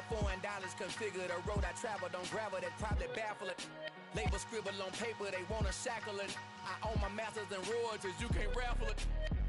foreign dollars configure the road I travel. Don't gravel, that probably baffle it. Label scribble on paper, they wanna shackle it. I own my masters and royalties, you can't raffle it.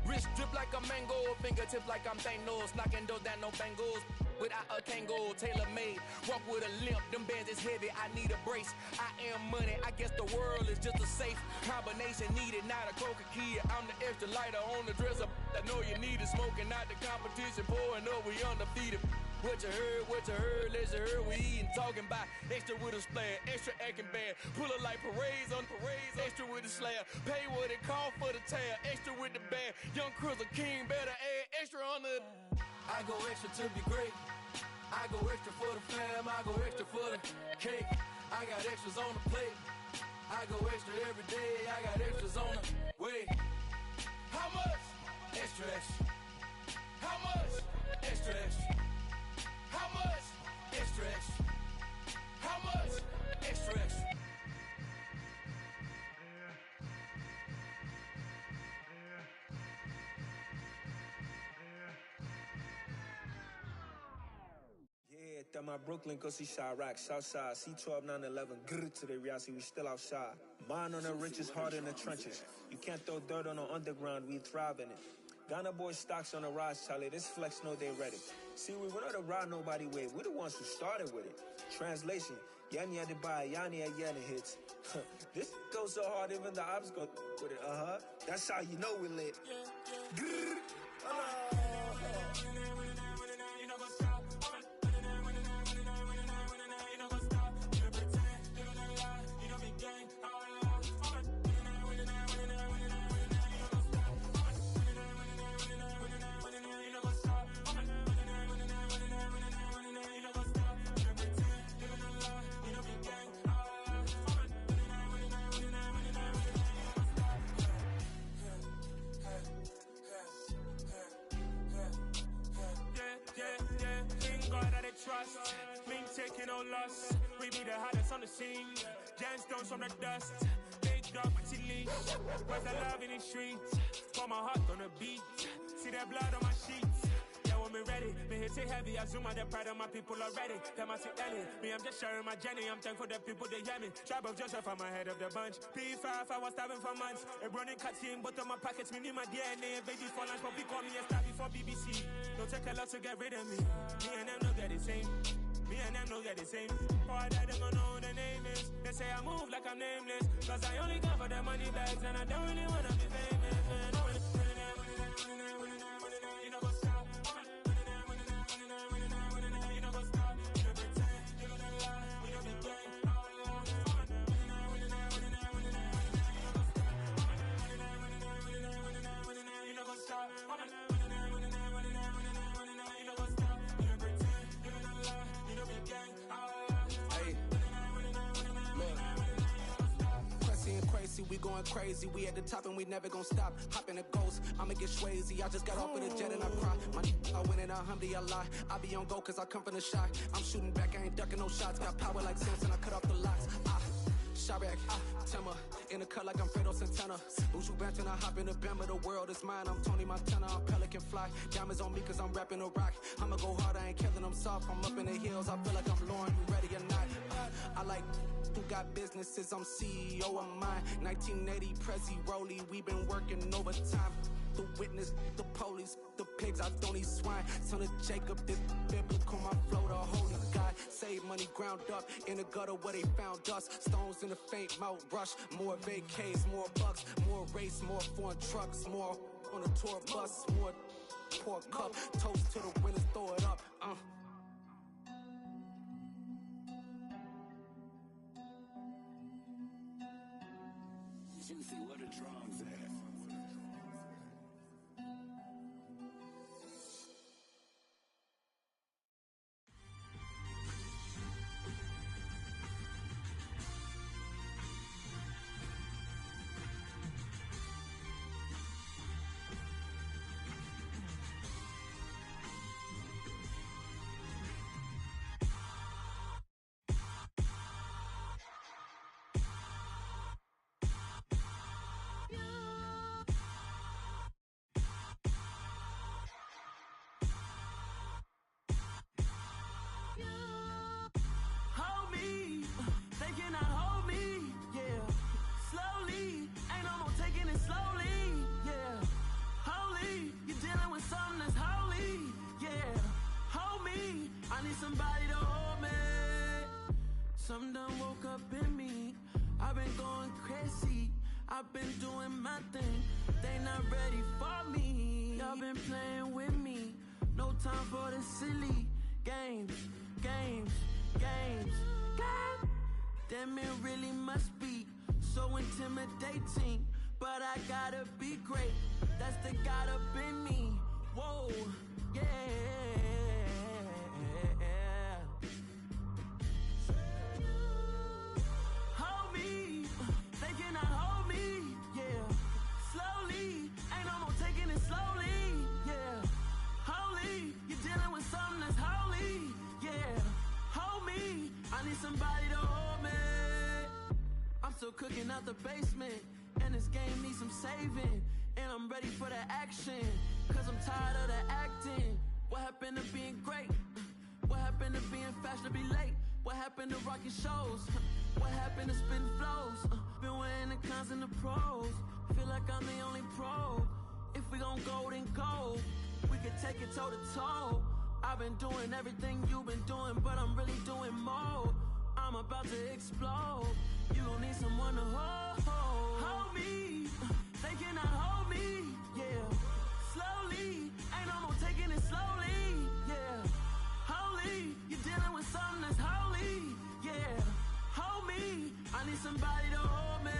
Wrist drip like a mango, fingertips like I'm Thanos. Knocking doors down, no bangles. Without a Kango, tailor made. Walk with a limp, them bands is heavy, I need a brace. I am money, I guess the world is just a safe combination needed, not a coca key. I'm the extra lighter on the dresser. I know you need it, smoking out the competition, pouring up, we undefeated. What you heard, let's hear we eatin', talking about extra with a splash, extra acting bad. Pull up like parades on parades, extra with the slab. Pay what it cost for the tab, extra with the bag. Young Crizzle King, better add extra on the. I go extra to be great. I go extra for the fam, I go extra for the cake. I got extras on the plate. I go extra every day, I got extras on the way. How much? Extra, extra. How much? Extra, extra. How much? Extra, extra. How much? Extra, extra. Yeah, that my Brooklyn, go see Chirac, Southside, C12, 911, grr to the reality, we still outside. Mine on the richest, heart in the trenches. You can't throw dirt on the underground, we thrive in it. Ghana boy stocks on the rise, Charlie. This flex know they ready. See, we're not to ride nobody with. We're the ones who started with it. Translation: Yani had to buy, Yani had Yana hits. This goes so hard, even the ops go with it. That's how you know we lit. Grrr. Trust, Ming taking no loss. We be the hottest on the scene. Gemstones from the dust. Big dog, pretty leash. Where's the love in the streets? Got my heart on the beat. See that blood on my sheets. Yeah, when me ready, me hit it heavy. I zoom out the pride of my people already. Them I see Ellie. Me, I'm just sharing my journey. I'm thankful that people they hear me. Tribe of Joseph, I'm ahead of the bunch. P5, I was starving for months. A running cut in, but on my pockets, me need my DNA. Baby for lunch, but we call me a star before BBC. Don't take a lot to get rid of me. Me and them don't get the same. Me and them don't get the same. Boy, that them don't know who the name is. They say I move like I'm nameless. Cause I only come for the money bags and I don't really wanna be famous, man. You know what's up? You know what's up? You know pretend, you know the lie, we don't be gang. You know what's up? Crazy, we going crazy, we at the top and we never gonna stop. Hop in a ghost, I'ma get swayzy. I just got off with a jet and I cry. I win in alhamdulillah. I be on go cause I come from the shot. I'm shooting back, I ain't ducking no shots. Got power like Samson, I cut off the locks. Shabak, Timmer, in the cut like I'm Fredo Santana. Uju Banton, I hop in the Bama, the world is mine. I'm Tony Montana, I'm Pelican Fly. Diamonds on me cause I'm rapping a rock. I'ma go hard, I ain't killing them soft. I'm up in the hills, I feel like I'm Lauren, you ready or not? I like who got businesses, I'm CEO of mine. 1980 Prezi Rolly, we been working overtime. The witness, the police, the pigs, I don't eat swine. Son of Jacob, this biblical, my flow, the holy God. Save money ground up in the gutter where they found us. Stones in the faint mouth rush. More vacays, more bucks, more race, more foreign trucks, more on a tour bus, more pour cup. Toast to the winners, throw it up. Juicy, what a drums at. Some done woke up in me. I've been going crazy. I've been doing my thing. They not ready for me. Y'all been playing with me. No time for the silly games. Damn, it really must be so intimidating. But I gotta be great. That's the God up in me. Whoa, yeah. Hold me, they cannot hold me, yeah. Slowly, ain't no more taking it slowly, yeah. Holy, you're dealing with something that's holy, yeah. Hold me, I need somebody to hold me. I'm still cooking out the basement, and this game needs some saving. And I'm ready for the action, cause I'm tired of the acting. What happened to being great? What happened to being fashionably late? What happened to rocking shows? What happened to spitting flows? Been wearing the cons and the pros. Feel like I'm the only pro. If we gon' go, then go. We could take it toe to toe. I've been doing everything you've been doing, but I'm really doing more. I'm about to explode. You gon' need someone to hold me. They cannot hold me, yeah. Slowly, ain't no more taking it slowly, yeah. Holy, you're dealing with something that's holy, yeah. Hold me, I need somebody to hold me.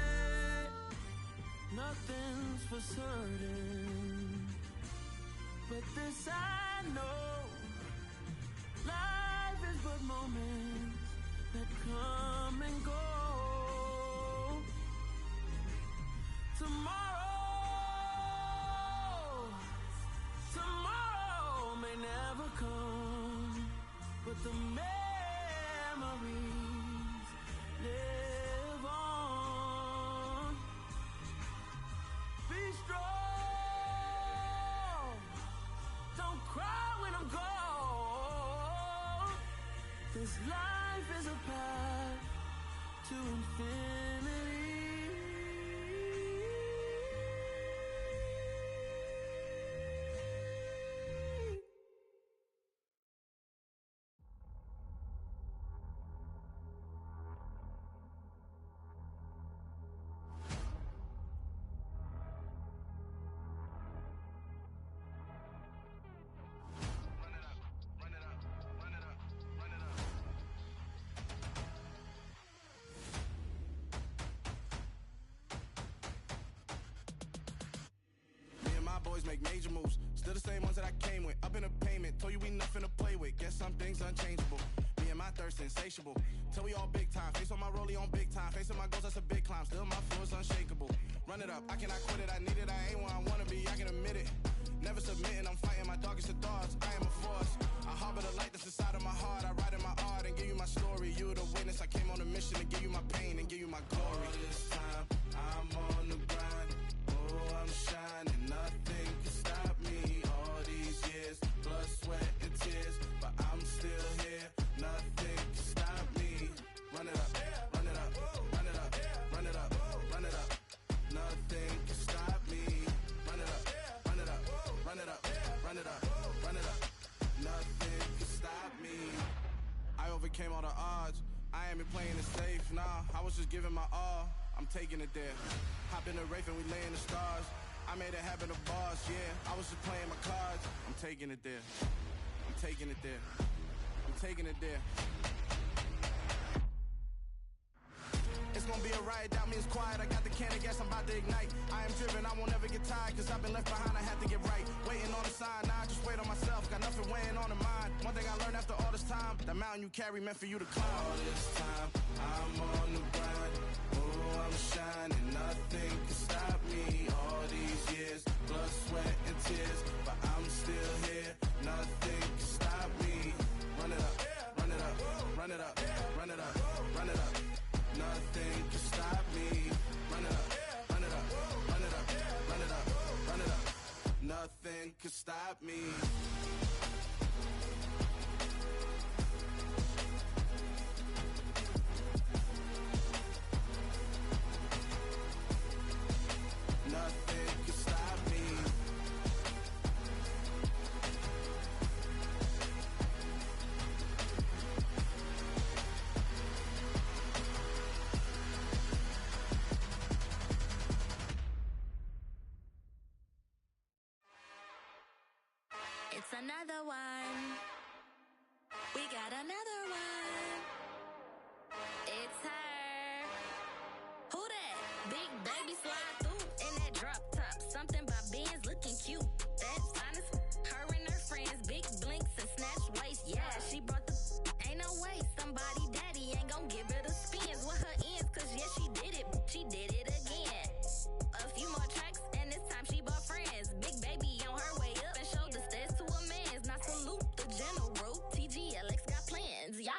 Nothing's for certain, but this I know. Life is but moments that come and go. Tomorrow may never come, but the memories live on. Be strong, don't cry when I'm gone. This life is a path to infinity. Boys make major moves, still the same ones that I came with. Up in a payment, told you we nothing to play with. Guess some things unchangeable. Me and my thirst insatiable. Till we all big time. Face on my rollie on big time. Facing my goals, that's a big climb. Still my flow is unshakable. Run it up, I cannot quit it. I need it, I ain't where I wanna be. I can admit it. Never submitting, I'm fighting my darkest of thoughts. I am a force. I harbor the light that's inside of my heart. I write in my art and give you my story. You the witness. I came on a mission to give you my pain and give you my glory. All this time, I'm on the grind. Oh, I'm shining. Nothing can stop me. All these years, blood, sweat, and tears, but I'm still here. Nothing can stop me. Run it up, run it up, run it up, run it up, run it up. Nothing can stop me. Run it up, run it up, run it up, run it up, run it up. Nothing can stop me. I overcame all the odds. I ain't been playing it safe, nah. I was just giving my all. I'm taking it there. Hop in the Wraith and we lay in the stars. I made it happen to boss, yeah. I was just playing my cards. I'm taking it there. I'm taking it there. I'm taking it there. It's gonna be a riot, doubt me it's quiet. I got the can of gas, I'm about to ignite. I am driven, I won't ever get tired, cause I've been left behind, I had to get right. Waiting on the sign, now I just wait on myself. Got nothing weighing on the mind. One thing I learned after all this time, the mountain you carry meant for you to climb. All this time, I'm on the grind. Oh, I'm shining, nothing can stop me. All these years, blood, sweat, and tears, but I'm still here. Nothing can stop me. Run it up, run it up, run it up, run it up, run it up. Nothing can stop me. Run it up, run it up, run it up, run it up, run it up. Nothing can stop me. another one. We got another one. It's her. Who that? Big baby slide through in that drop top. Something by Benz looking cute. That's honest. Her and her friends, big blinks and snatch waist. Yeah, she brought the. Ain't no way somebody daddy ain't gon' give her the spins with her ends. Cause yeah, she did it. She did it again. A few more tracks and this time she bought friends. Big baby on her way up and showed the stairs to a man's. Now salute the general. TGLX got plans, yeah.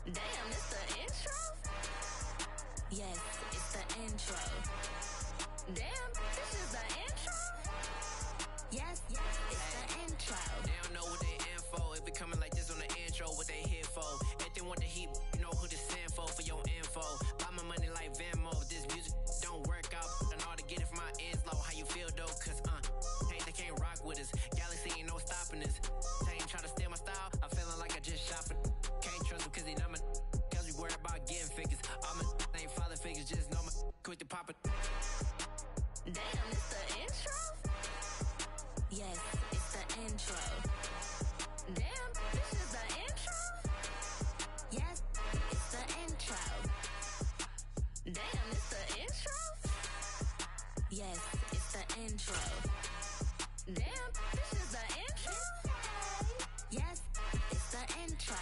Damn, it's the intro? Yes, it's the intro. Damn, this is the intro? Yes, it's the intro. They don't know what they info. It be coming like this on the intro, what they here for. If they want the heat, you know who to send for your info. Buy my money like Venmo. If this music don't work out, and all to get it from my ends low. How you feel though? Cause hey, they can't rock with us. Galaxy ain't no stopping us. They ain't try to steal my style. I'm feeling like I just shopping. Can't trust them cause they not my. Cause we worried about getting figures. All my ain't father figures, just know my quick to pop it. Damn, it's the intro? Yes, it's the intro. Damn, this is the intro? Yes, it's the intro. Damn, it's the intro? Yes, it's the intro. Damn, this is the intro? Yes, it's the intro.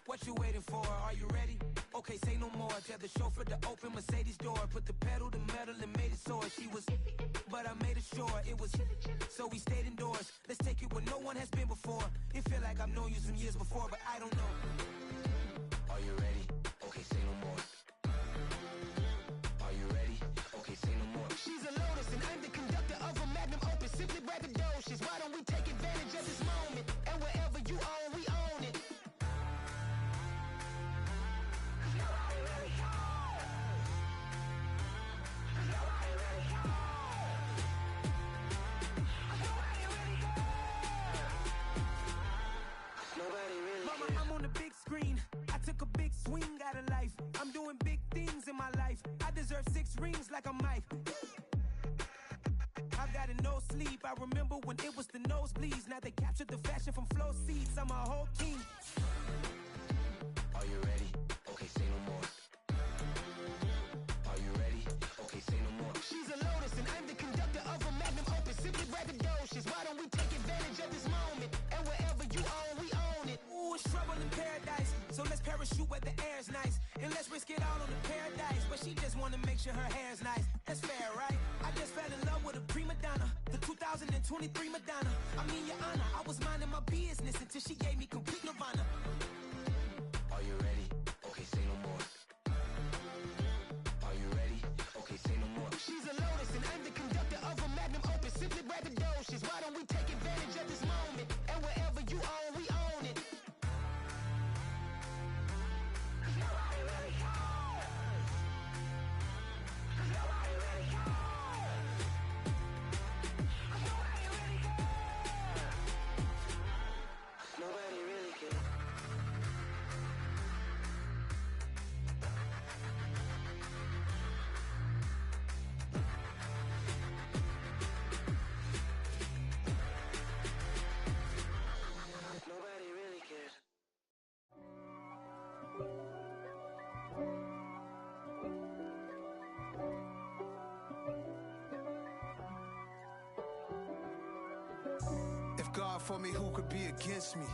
What you waiting for? Are you ready? Okay, say no more. Tell the chauffeur to open Mercedes door. Put the pedal to metal and made it soar. She was, but I made it sure it was. So we stayed indoors. Let's take it where no one has been before. It feel like I've known you some years before, but I don't know. Are you ready? Okay, say no more. Are you ready? Okay, say no more. She's a Lotus and I'm the conductor of a magnum opus. Simply braggadocious. Why don't we take advantage of this moment? And wherever you own, we own it. I'm on the big screen. I took a big swing out of life. I'm doing big things in my life. I deserve 6 rings like a Mike. I've got no sleep. I remember when it was the nosebleeds. Now they captured the fashion from flow seats. I'm a whole king. Are you ready? Okay, say no more. Are you ready? Okay, say no more. She's a Lotus and I'm the conductor of a magnum opus. Simply braggadocious. Why don't we take advantage of this moment? And wherever you own, we own it. Ooh, it's trouble in paradise. So let's parachute where the air's nice. And let's risk it all on the paradise. But she just wanna make sure her hair's nice. That's fair, right? I just fell in love with a prima donna. The 2023 Madonna. I mean, your honor, I was minding my business until she gave me complete nirvana. Are you ready? Okay, say no more. Are you ready? Okay, say no more. She's a Lotus and I'm the conductor of a magnum opus. Simply braggadocious. Why don't we take advantage of this moment? And wherever you own, we own it. Nobody really cares. Nobody really cares. Nobody really cares. Nobody really cares. Nobody really cares. If God for me, who could be against me?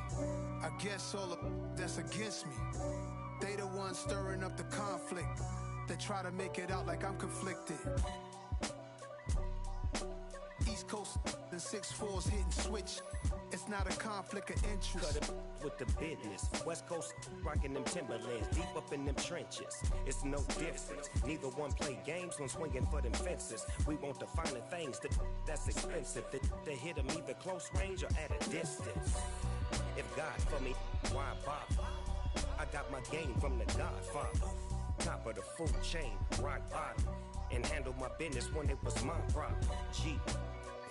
I guess all of that's against me. They the ones stirring up the conflict. They try to make it out like I'm conflicted. East Coast and 6'4's hitting switch. It's not a conflict of interest. Cut it with the business. West Coast rocking them Timberlands, deep up in them trenches. It's no difference. Neither one play games when swinging for them fences. We want the finer things that's expensive. That hit them either close range or at a distance. If God for me, why bother? I got my game from the Godfather. top of the food chain, rock bottom, and handle my business when it was my rock. G.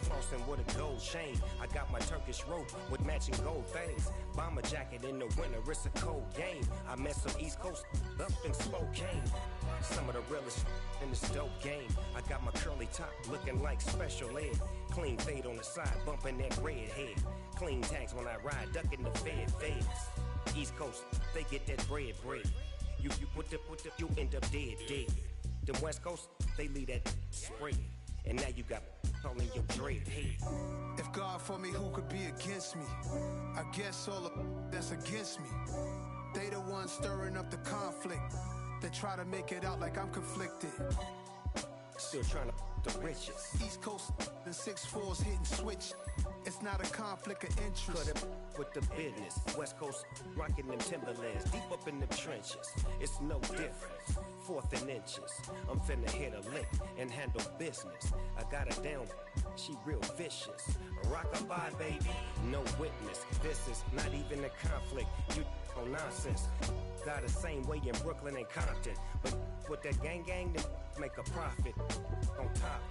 Flossing with a gold chain. I got my Turkish rope with matching gold things. Bomber jacket in the winter, it's a cold game. I met some East Coast up in Spokane. Some of the realest in this dope game. I got my curly top looking like special ed. Clean fade on the side, bumping that red head. Clean tags when I ride, ducking the feds. East Coast, they get that bread. You you end up dead. The West Coast, they leave that spray. And now you got all in your dread head. If God for me, who could be against me? I guess all of that's against me. They the ones stirring up the conflict. They try to make it out like I'm conflicted. Still trying to the riches. East Coast and 6'4s hitting switch. It's not a conflict of interest. Cut it with the business. West Coast rocking them Timberlands. Deep up in the trenches. It's no difference. 4th and inches. I'm finna hit a lick and handle business. I got her down. She real vicious. Rock-a-bye, baby. No witness. This is not even a conflict. You on nonsense. Got the same way in Brooklyn and Compton. But with that gang, then make a profit. On top.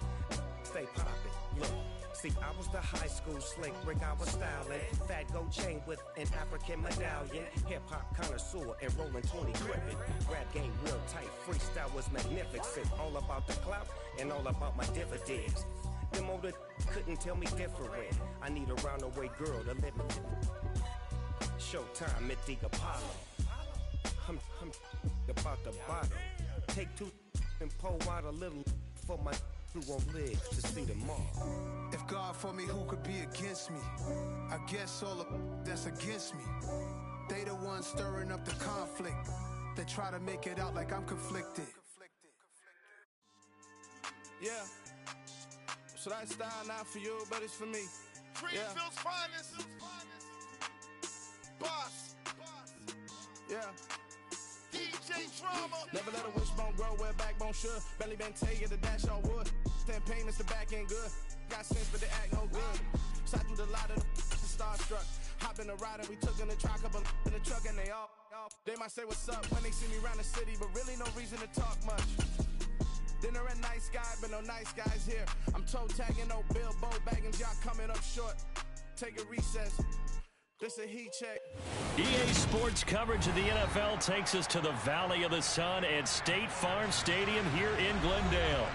Stay poppin'. Look. See, I was the high school slick Rick, I was styling. Fat gold chain with an African medallion. Hip-hop connoisseur and rolling 20 gripping. Rap game real tight, freestyle was magnificent. All about the clout and all about my dividends. Them older couldn't tell me different. I need a round-away girl to live in. Showtime at the Apollo. I'm about the bottom. Take 2 and pull out a little for my who won't live to see tomorrow. If God for me, who could be against me? I guess all of that's against me. They the ones stirring up the conflict. They try to make it out like I'm conflicted. Yeah. So that style not for you, but it's for me. Greenfield's finest. Boss. Yeah. DJ Drama. Never let a wishbone grow where a backbone should. Belly been take it to dash on wood. 10 payments to back end good. Got sense but they act no good. Shot through the lot of the starstruck. Hop in the ride and we took in the truck up in the truck and they all. They might say what's up when they see me around the city, but really no reason to talk much. Dinner at Nice Guy, but no nice guys here. I'm toe tagging, no Bilbo bagging, y'all coming up short. Take a recess. This a heat check. EA Sports coverage of the NFL takes us to the Valley of the Sun at State Farm Stadium here in Glendale.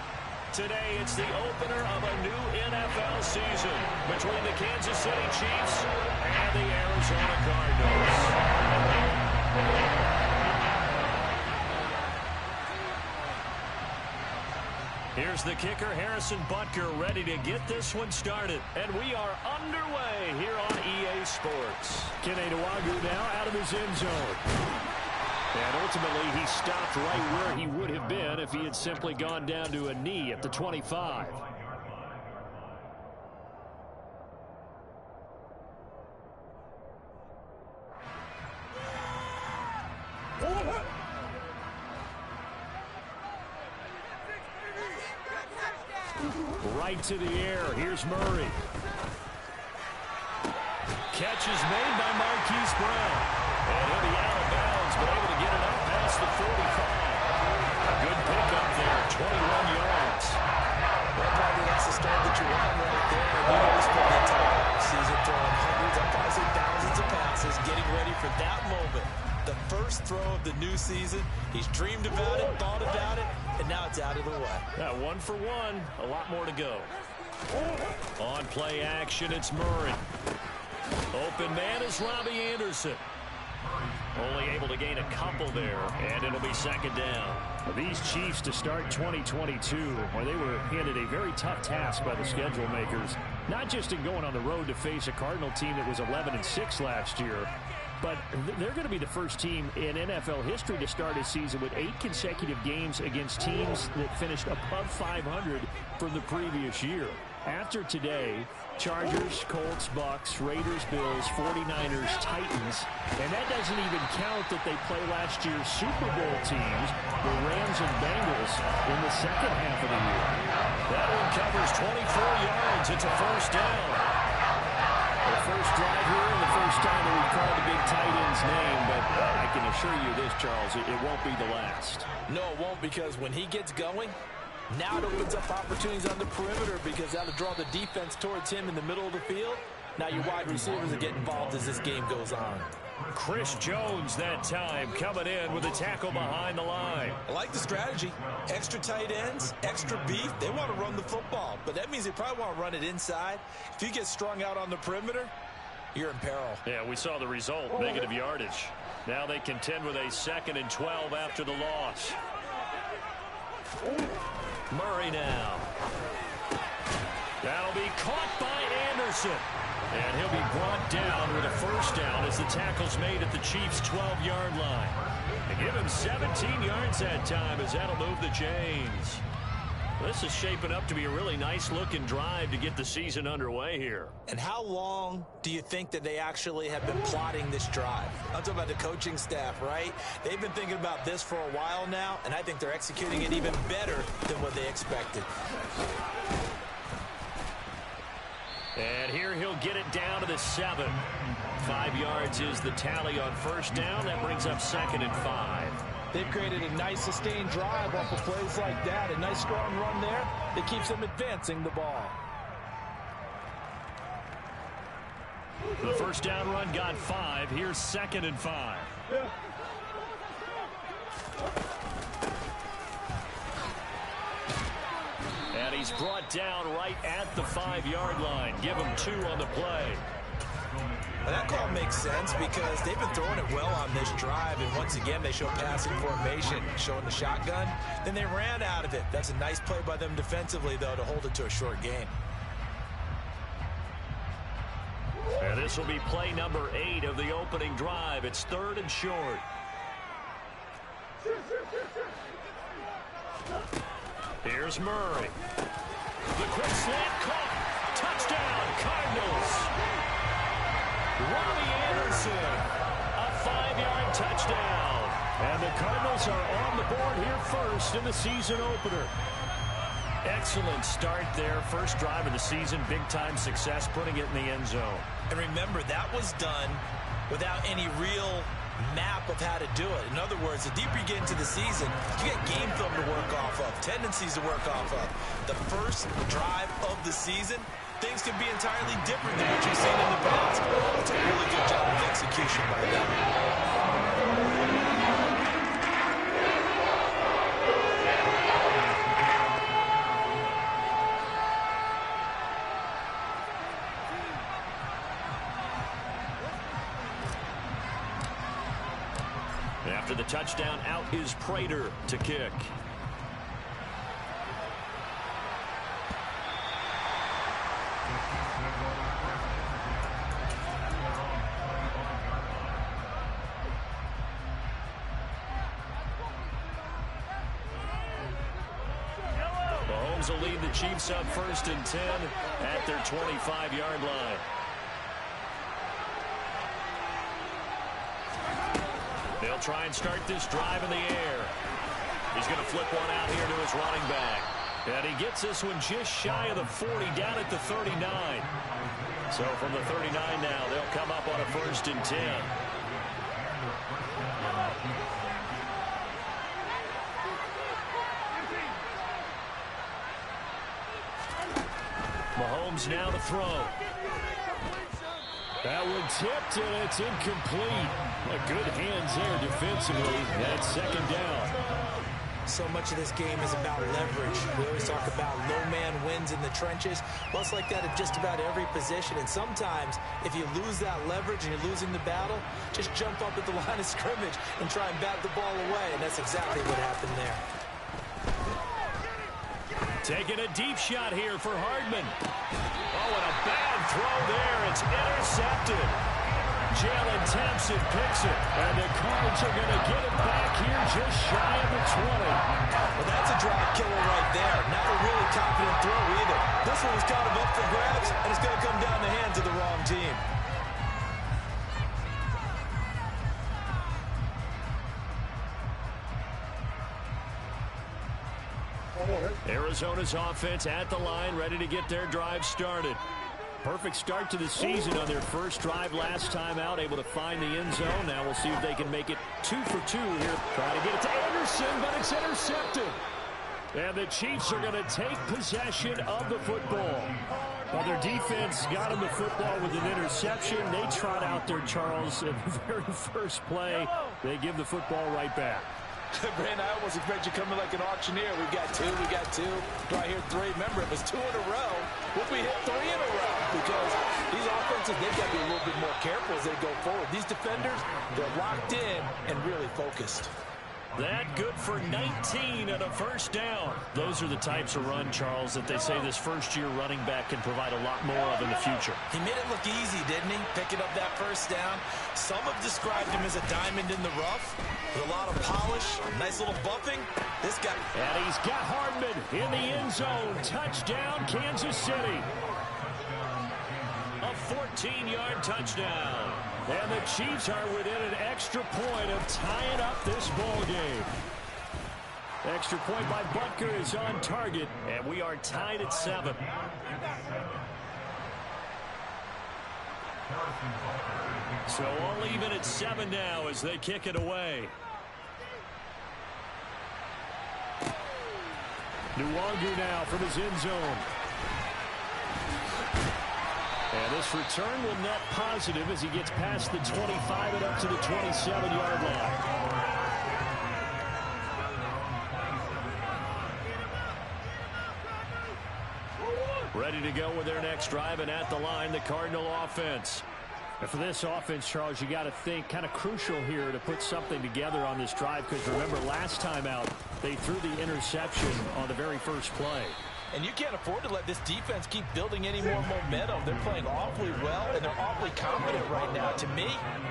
Today, it's the opener of a new NFL season between the Kansas City Chiefs and the Arizona Cardinals. Here's the kicker, Harrison Butker, ready to get this one started. And we are underway here on EA Sports. Kene Nwangwu now out of his end zone. And ultimately, he stopped right where he would have been if he had simply gone down to a knee at the 25. Right to the air. Here's Murray. Catch is made by Marquise Brown. And he'll be out of bounds, but able to get it up past the 45. A good pickup there, 21 yards. Well, probably that's the start that you want right there. And you always put that time season throwing hundreds, I'm probably saying thousands of passes, getting ready for that moment. The first throw of the new season. He's dreamed about it, thought about it, and now it's out of the way. Yeah, 1 for 1. A lot more to go. On play action, it's Murray. Open man is Robbie Anderson. Only able to gain a couple there, and it'll be second down. These Chiefs to start 2022, where they were handed a very tough task by the schedule makers, not just in going on the road to face a Cardinal team that was 11-6 last year, but they're going to be the first team in NFL history to start a season with 8 consecutive games against teams that finished above 500 from the previous year. After today, Chargers, Colts, Bucks, Raiders, Bills, 49ers, Titans, and that doesn't even count that they play last year's Super Bowl teams, the Rams and Bengals, in the second half of the year. That one covers 24 yards. It's a first down. The first drive here in the first first time that we've called the big tight end's name, but I can assure you this, Charles, it won't be the last. No, it won't, because when he gets going, now it opens up opportunities on the perimeter because that'll draw the defense towards him in the middle of the field. Now your wide receivers will get involved as this game goes on. Chris Jones that time coming in with a tackle behind the line. I like the strategy. Extra tight ends, extra beef. They want to run the football, but that means they probably want to run it inside. If you get strung out on the perimeter, you're in peril. Yeah, we saw the result, negative yardage. Now they contend with a 2nd and 12 after the loss. Murray now. That'll be caught by Anderson. And he'll be brought down with a first down as the tackle's made at the Chiefs' 12-yard line. They give him 17 yards that time as that'll move the chains. This is shaping up to be a really nice-looking drive to get the season underway here. And how long do you think that they actually have been plotting this drive? I'm talking about the coaching staff, right? They've been thinking about this for a while now, and I think they're executing it even better than what they expected. And here he'll get it down to the 7. 5 yards is the tally on first down. That brings up 2nd and 5. They've created a nice sustained drive off of plays like that. A nice strong run there that keeps them advancing the ball. The first down run got 5. Here's 2nd and 5. And he's brought down right at the 5-yard line. Give him 2 on the play. Well, that call makes sense because they've been throwing it well on this drive, and once again they show passing formation, showing the shotgun. Then they ran out of it. That's a nice play by them defensively, though, to hold it to a short game. And this will be play number 8 of the opening drive. It's 3rd and short. Here's Murray. The quick slant caught. Touchdown, Cardinals. Robbie Anderson, a 5-yard touchdown. And the Cardinals are on the board here first in the season opener. Excellent start there. First drive of the season, big-time success, putting it in the end zone. And remember, that was done without any real map of how to do it. In other words, the deeper you get into the season, you get game film to work off of, tendencies to work off of. The first drive of the season, things can be entirely different than what you've seen in the past. It's a really good job of execution by them. After the touchdown, out is Prater to kick. Mahomes will lead the Chiefs up 1st and 10 at their 25-yard line. They'll try and start this drive in the air. He's going to flip one out here to his running back. And he gets this one just shy of the 40, down at the 39. So from the 39 now, they'll come up on a 1st and 10. Mahomes now to throw. That one tipped, and it's incomplete. A good hands there defensively. That's 2nd down. So much of this game is about leverage. We always talk about low man wins in the trenches. Well, it's like that at just about every position. And sometimes, if you lose that leverage and you're losing the battle, just jump up at the line of scrimmage and try and bat the ball away. And that's exactly what happened there. Taking a deep shot here for Hardman. Oh, and a bad throw there. It's intercepted. Jalen Thompson picks it, and the Cards are going to get it back here just shy of the 20. Well, that's a drive killer right there. Not a really confident throw either. This one was kind of up for grabs, and it's going to come down the hands of the wrong team. Arizona's offense at the line, ready to get their drive started. Perfect start to the season on their first drive last time out, able to find the end zone. Now we'll see if they can make it 2 for 2 here. Trying to get it to Anderson, but it's intercepted. And the Chiefs are going to take possession of the football. Well, their defense got them the football with an interception. They trot out there, Charles, at the very first play. They give the football right back. Brandon, I almost expect you coming like an auctioneer. We got two. Do I hear 3? Remember, it was 2 in a row. What if we hit 3 in a row? Because these offenses, they've got to be a little bit more careful as they go forward. These defenders, they're locked in and really focused. That good for 19 and a first down. Those are the types of run, Charles, that they say this first-year running back can provide a lot more of in the future. He made it look easy, didn't he? Picking up that first down. Some have described him as a diamond in the rough with a lot of polish, nice little buffing. This guy. And he's got Hardman in the end zone. Touchdown, Kansas City. A 14-yard touchdown. And the Chiefs are within an extra point of tying up this ball game. Extra point by Butker is on target, and we are tied at 7. So all even at 7 now as they kick it away. Nwangu now from his end zone. And this return will net positive as he gets past the 25 and up to the 27-yard line. Ready to go with their next drive, and at the line, the Cardinal offense. And for this offense, Charles, you got to think kind of crucial here to put something together on this drive, because remember, last time out, they threw the interception on the very first play. And you can't afford to let this defense keep building any more momentum. They're playing awfully well, and they're awfully confident right now. To me,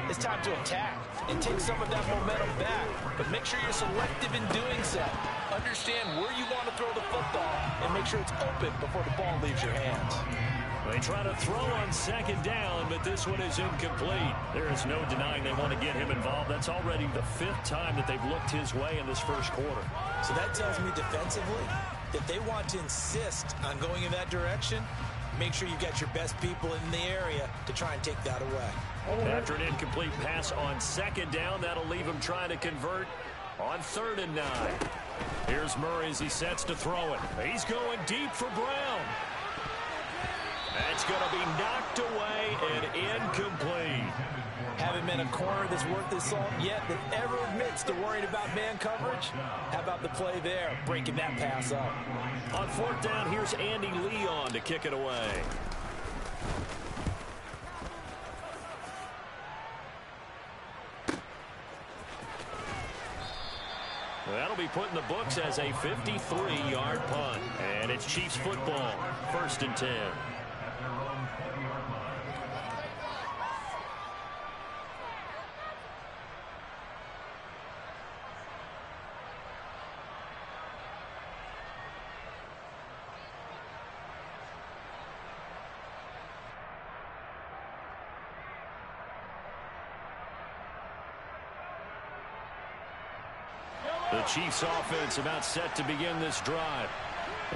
it's time to attack and take some of that momentum back. But make sure you're selective in doing so. Understand where you want to throw the football and make sure it's open before the ball leaves your hands. They try to throw on second down, but this one is incomplete. There is no denying they want to get him involved. That's already the 5th time that they've looked his way in this first quarter. So that tells me defensively that they want to insist on going in that direction. Make sure you've got your best people in the area to try and take that away. After an incomplete pass on second down, that'll leave him trying to convert on 3rd and 9. Here's Murray as he sets to throw it. He's going deep for Brown. That's going to be knocked away and incomplete. Haven't been a corner that's worth his salt yet that ever admits to worrying about man coverage. How about the play there, breaking that pass up? On 4th down, here's Andy Leon to kick it away. That'll be put in the books as a 53-yard punt. And it's Chiefs football, 1st and 10. The Chiefs offense about set to begin this drive.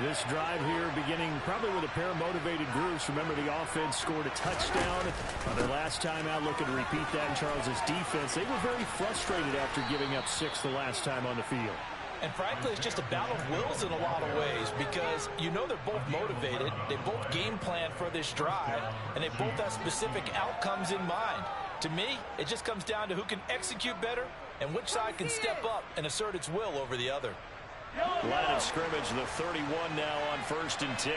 This drive here beginning probably with a pair of motivated groups. Remember, the offense scored a touchdown on their last time out. Looking to repeat that in Charles's defense. They were very frustrated after giving up 6 the last time on the field. And frankly, it's just a battle of wills in a lot of ways, because you know they're both motivated. They both game plan for this drive, and they both have specific outcomes in mind. To me, it just comes down to who can execute better and which side can step up and assert its will over the other. Line of scrimmage, the 31 now on 1st and 10.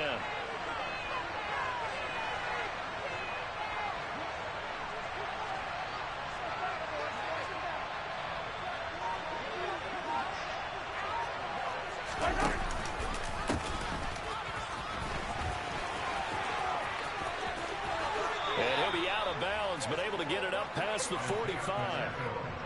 And he'll be out of bounds, but able to get it up past the 45.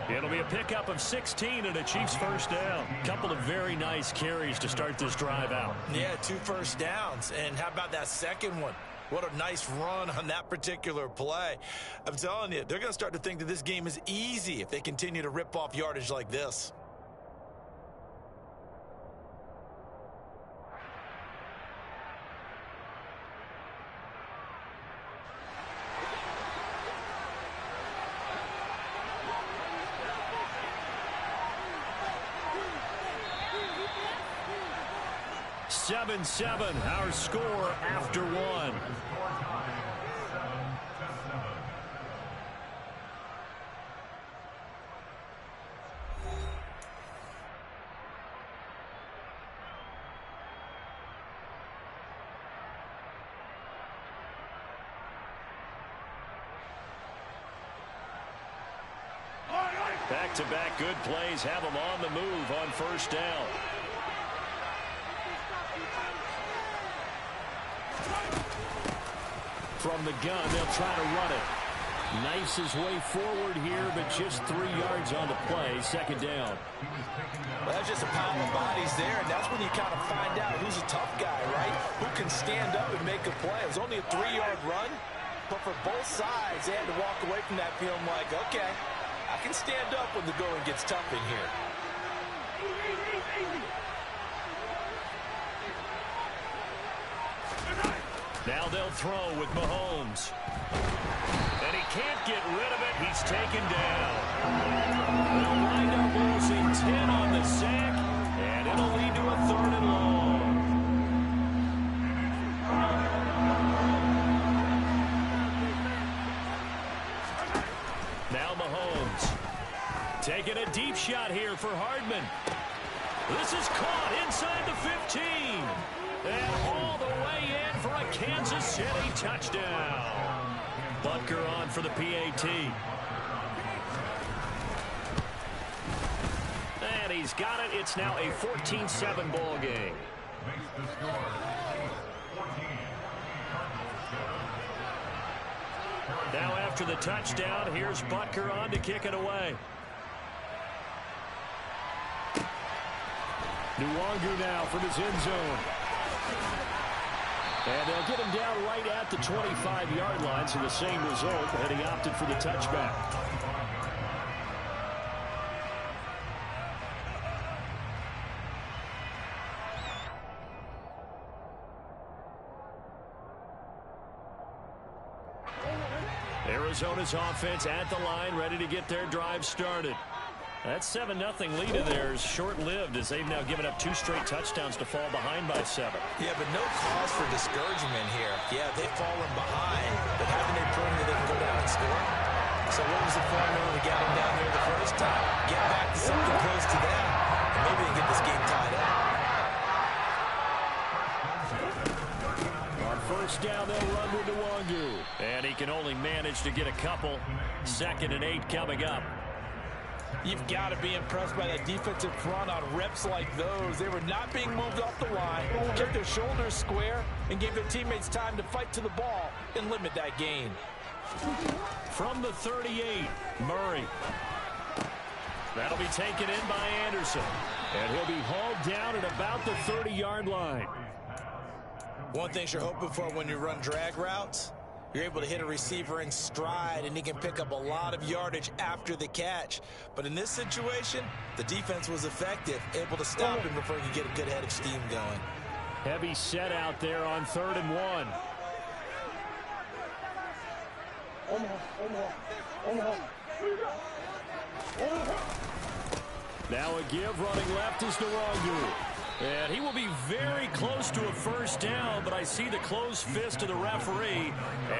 It'll be a pickup of 16 and a Chiefs first down. Couple of very nice carries to start this drive out. Yeah, 2 first downs. And how about that second one? What a nice run on that particular play. I'm telling you, they're going to start to think that this game is easy if they continue to rip off yardage like this. 7-7, our score after one. Back-to-back good plays have them on the move on first down. From the gun, they'll try to run it. Knifes his way forward here, but just 3 yards on the play. Second down. Well, that's just a pile of bodies there, and that's when you kind of find out who's a tough guy, right? Who can stand up and make a play. It was only a 3-yard run, but for both sides, they had to walk away from that feeling like, okay, I can stand up when the going gets tough in here. Now they'll throw with Mahomes. And he can't get rid of it. He's taken down. They'll wind up losing 10 on the sack, and it'll lead to a 3rd and long. Now Mahomes taking a deep shot here for Hardman. This is caught inside the 15. And all the way in for a Kansas City touchdown. Butker on for the PAT. And he's got it. It's now a 14-7 ball game. Now after the touchdown, here's Butker on to kick it away. Nwangu now from his end zone. And they'll get him down right at the 25-yard line, so the same result, and he opted for the touchback. Arizona's offense at the line, ready to get their drive started. That 7-0 lead of theirs short-lived as they've now given up 2 straight touchdowns to fall behind by 7. Yeah, but no cause for discouragement here. Yeah, they've fallen behind, but haven't they proven that they can go down and score? So what was the formula to get them down there the first time? Get back to something close to that, and maybe they get this game tied up. On first down, they'll run with Nwangu. And he can only manage to get a couple. 2nd and 8 coming up. You've got to be impressed by that defensive front on reps like those. They were not being moved off the line, kept their shoulders square, and gave their teammates time to fight to the ball and limit that gain. From the 38, Murray. That'll be taken in by Anderson. And he'll be hauled down at about the 30-yard line. One thing you're hoping for when you run drag routes, you're able to hit a receiver in stride, and he can pick up a lot of yardage after the catch. But in this situation, the defense was effective, able to stop him before he could get a good head of steam going. Heavy set out there on 3rd and 1. Now a give, running left is Nwangu. And he will be very close to a first down, but I see the closed fist of the referee,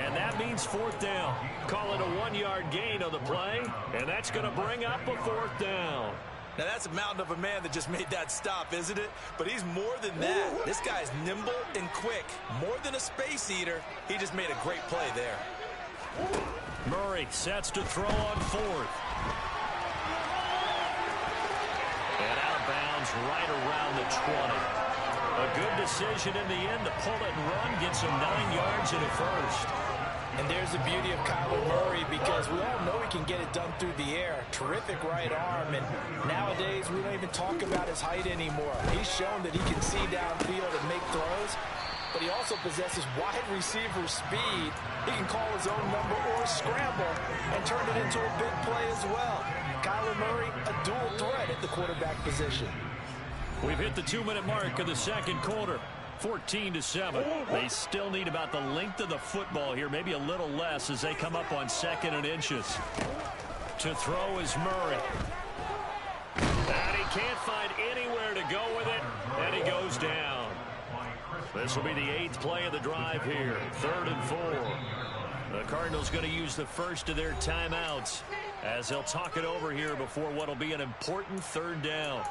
and that means 4th down. Call it a 1-yard gain on the play, and that's going to bring up a 4th down. Now that's a mountain of a man that just made that stop, isn't it? But he's more than that. This guy's nimble and quick. More than a space eater, he just made a great play there. Murray sets to throw on 4th. Right around the 20. A good decision in the end to pull it and run, gets him 9 yards and a first. And there's the beauty of Kyler Murray, because we all know he can get it done through the air. Terrific right arm, and nowadays we don't even talk about his height anymore. He's shown that he can see downfield and make throws, but he also possesses wide receiver speed. He can call his own number or scramble and turn it into a big play as well. Kyler Murray, a dual threat at the quarterback position. We've hit the 2-minute mark of the second quarter. 14-7. They still need about the length of the football here, maybe a little less as they come up on 2nd and inches. To throw is Murray. And he can't find anywhere to go with it, and he goes down. This will be the 8th play of the drive here. 3rd and 4. The Cardinals going to use the first of their timeouts as they'll talk it over here before what will be an important 3rd down.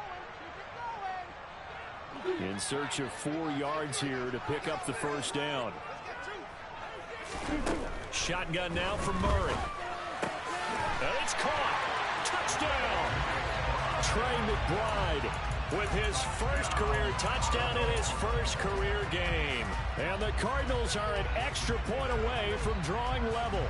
In search of 4 yards here to pick up the first down. Shotgun now from Murray. And it's caught. Touchdown. Trey McBride with his first career touchdown in his first career game. And the Cardinals are an extra point away from drawing level.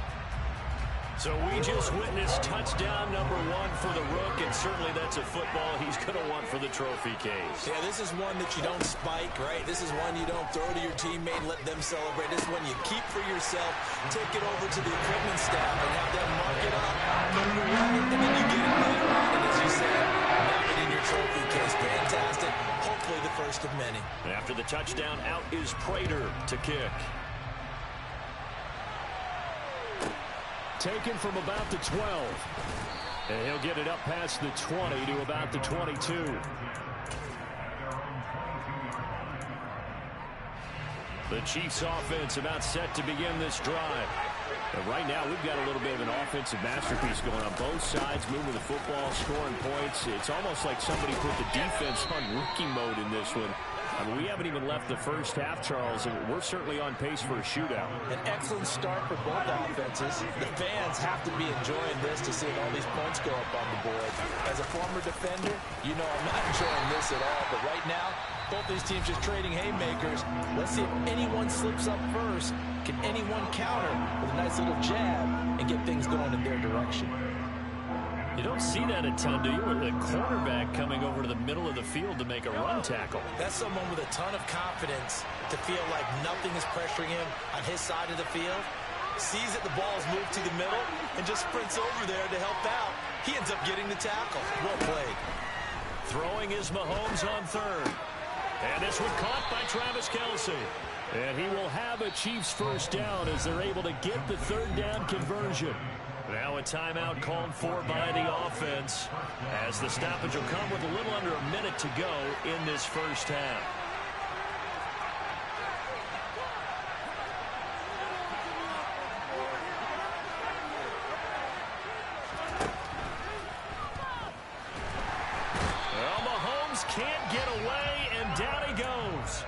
So we just witnessed touchdown number 1 for the Rook, and certainly that's a football he's going to want for the trophy case. Yeah, this is one that you don't spike, right? This is one you don't throw to your teammate and let them celebrate. This is one you keep for yourself, take it over to the equipment staff and have them mark it up, put it away, and then you get it later on. And as you said, have it in your trophy case. Fantastic. Hopefully the first of many. After the touchdown, out is Prater to kick. Taken from about the 12. And he'll get it up past the 20 to about the 22. The Chiefs offense about set to begin this drive. And right now we've got a little bit of an offensive masterpiece going on both sides, moving the football, scoring points. It's almost like somebody put the defense on rookie mode in this one. I mean, we haven't even left the first half, Charles, and we're certainly on pace for a shootout. An excellent start for both offenses. The fans have to be enjoying this to see all these points go up on the board. As a former defender, you know I'm not enjoying this at all, but right now, both these teams just trading haymakers. Let's see if anyone slips up first. Can anyone counter with a nice little jab and get things going in their direction? You don't see that a ton, do you? With the cornerback coming over to the middle of the field to make a run tackle. That's someone with a ton of confidence to feel like nothing is pressuring him on his side of the field. Sees that the ball's moved to the middle and just sprints over there to help out. He ends up getting the tackle. Well played. Throwing is Mahomes on 3rd. And this one caught by Travis Kelce. And he will have a Chiefs first down as they're able to get the 3rd down conversion. Now a timeout called for by the offense as the stoppage will come with a little under a minute to go in this first half. Well, Mahomes can't get away, and down he goes.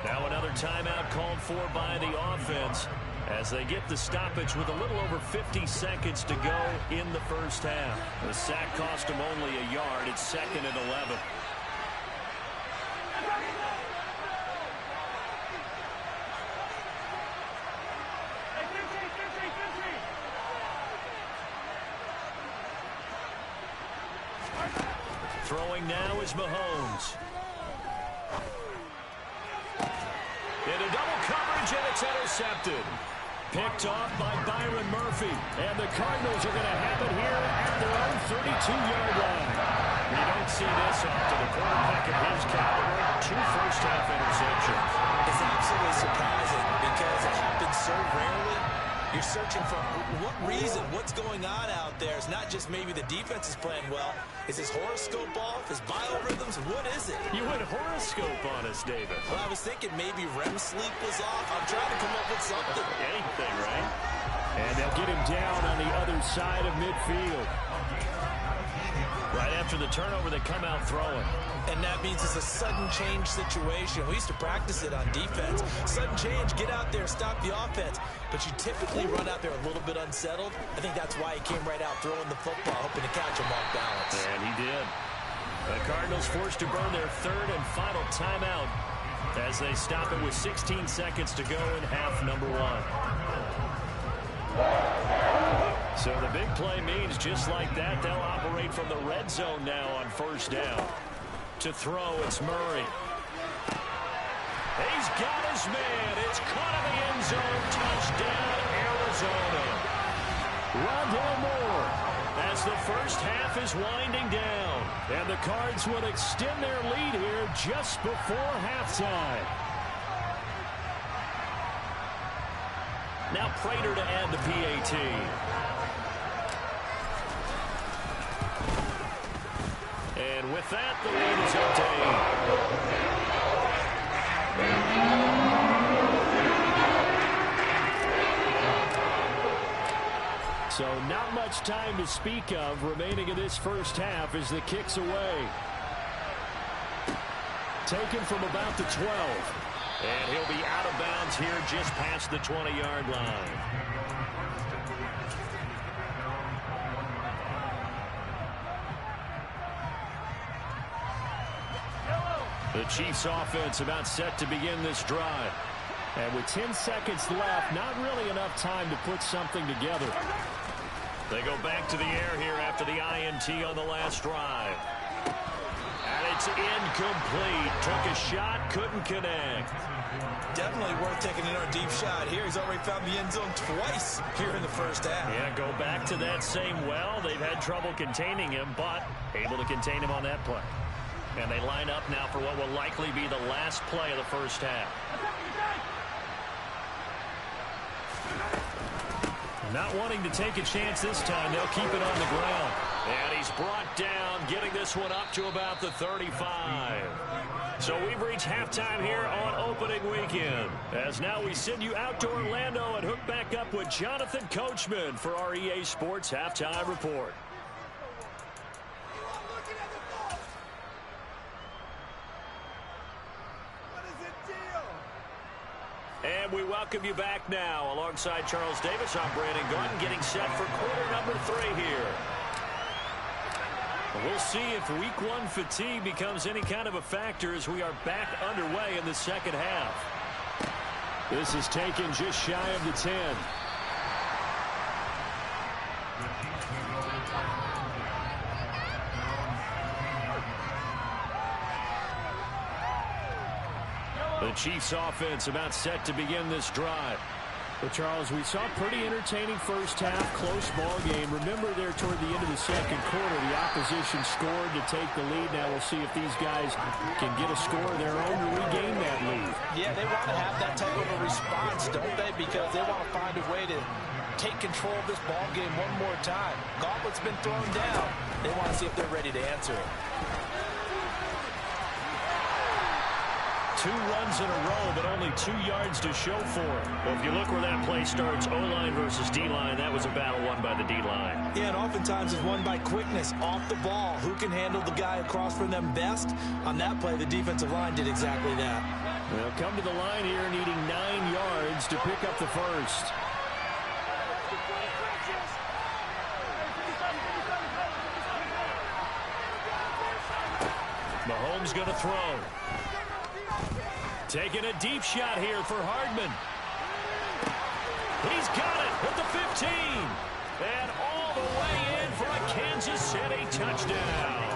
Now another timeout called for by the offense as they get the stoppage with a little over 50 seconds to go in the first half. The sack cost him only a yard. It's 2nd and 11. Throwing now is Mahomes. Into double coverage, and it's intercepted. Picked off by Byron Murphy. And the Cardinals are going to have it here at their own 32-yard line. You don't see this often. A quarterback of his caliber, 2 first-half interceptions. It's absolutely surprising because it happens so rarely. You're searching for what reason, what's going on out there. It's not just maybe the defense is playing well. Is his horoscope off? His biorhythms? What is it? You went horoscope on us, David. Well, I was thinking maybe REM sleep was off. I'm trying to come up with something. Anything, right? And they'll get him down on the other side of midfield. Right after the turnover, they come out throwing. And that means it's a sudden change situation. We used to practice it on defense. Sudden change, get out there, stop the offense. But you typically run out there a little bit unsettled. I think that's why he came right out throwing the football, hoping to catch him off balance. And he did. The Cardinals forced to burn their 3rd and final timeout as they stop it with 16 seconds to go in half number 1. So the big play means just like that, they'll operate from the red zone now on first down. To throw, it's Murray. He's got his man. It's caught in the end zone. Touchdown, Arizona. Rondale Moore as the first half is winding down. And the Cards will extend their lead here just before halftime. Now Prater to add the PAT. And with that, the lead is up to 8. So not much time to speak of remaining in this first half as the kick's away. Taken from about the 12. And he'll be out of bounds here just past the 20-yard line. The Chiefs offense about set to begin this drive. And with 10 seconds left, not really enough time to put something together. They go back to the air here after the INT on the last drive. And it's incomplete. Took a shot, couldn't connect. Definitely worth taking another deep shot here. He's already found the end zone twice here in the first half. Yeah, go back to that same well. They've had trouble containing him, but able to contain him on that play. And they line up now for what will likely be the last play of the first half. Not wanting to take a chance this time, they'll keep it on the ground. And he's brought down, getting this one up to about the 35. So we've reached halftime here on opening weekend. As now we send you out to Orlando and hook back up with Jonathan Coachman for our EA Sports Halftime Report. And we welcome you back now. Alongside Charles Davis, I'm Brandon Gordon, getting set for quarter number 3 here. We'll see if week 1 fatigue becomes any kind of a factor as we are back underway in the second half. This is taken just shy of the 10. The Chiefs offense about set to begin this drive. Well, Charles, we saw a pretty entertaining first half, close ball game. Remember there toward the end of the second quarter, the opposition scored to take the lead. Now we'll see if these guys can get a score of their own to regain that lead. Yeah, they want to have that type of a response, don't they? Because they want to find a way to take control of this ball game one more time. Gauntlet's been thrown down. They want to see if they're ready to answer it. 2 runs in a row, but only 2 yards to show for it. Well, if you look where that play starts, O-line versus D-line, that was a battle won by the D-line. Yeah, and oftentimes it's won by quickness, off the ball. Who can handle the guy across from them best? On that play, the defensive line did exactly that. They'll come to the line here needing 9 yards to pick up the first. Mahomes going to throw. Taking a deep shot here for Hardman. He's got it at the 15. And all the way in for a Kansas City touchdown.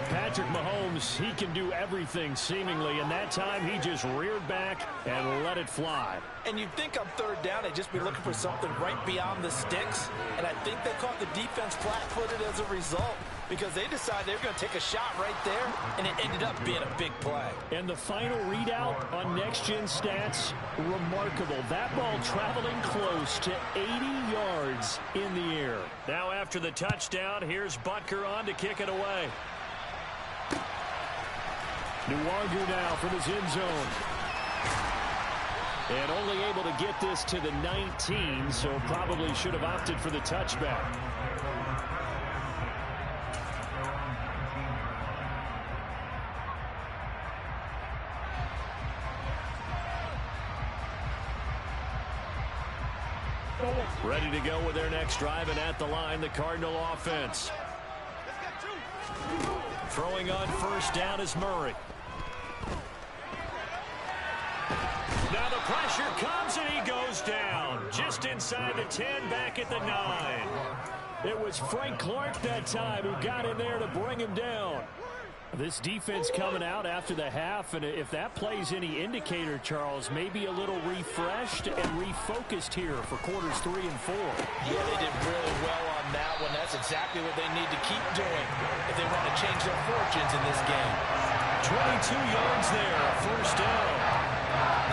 Patrick Mahomes, he can do everything seemingly, and that time he just reared back and let it fly. And you'd think on third down they'd just be looking for something right beyond the sticks, and I think they caught the defense flat-footed as a result because they decided they were going to take a shot right there, and it ended up being a big play. And the final readout on next-gen stats, remarkable. That ball traveling close to 80 yards in the air. Now after the touchdown, here's Butker on to kick it away. Nwangu now from his end zone. And only able to get this to the 19, so probably should have opted for the touchback. Ready to go with their next drive, and at the line, the Cardinal offense. Throwing on first down is Murray. Now the pressure comes, and he goes down. Just inside the 10, back at the 9. It was Frank Clark that time who got in there to bring him down. This defense coming out after the half, and if that plays any indicator, Charles, maybe a little refreshed and refocused here for quarters 3 and 4. Yeah, they did really well on that one. That's exactly what they need to keep doing if they want to change their fortunes in this game. 22 yards there, first down.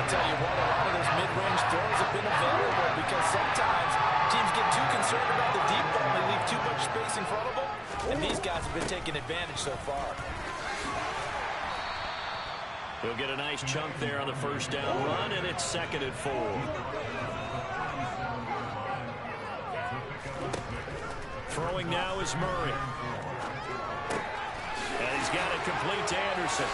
I'll tell you what, a lot of those mid-range throws have been available because sometimes teams get too concerned about the deep ball and they leave too much space in front of them, and these guys have been taking advantage so far. He'll get a nice chunk there on the first down run, and it's 2nd and 4. Throwing now is Murray. And he's got it complete to Anderson.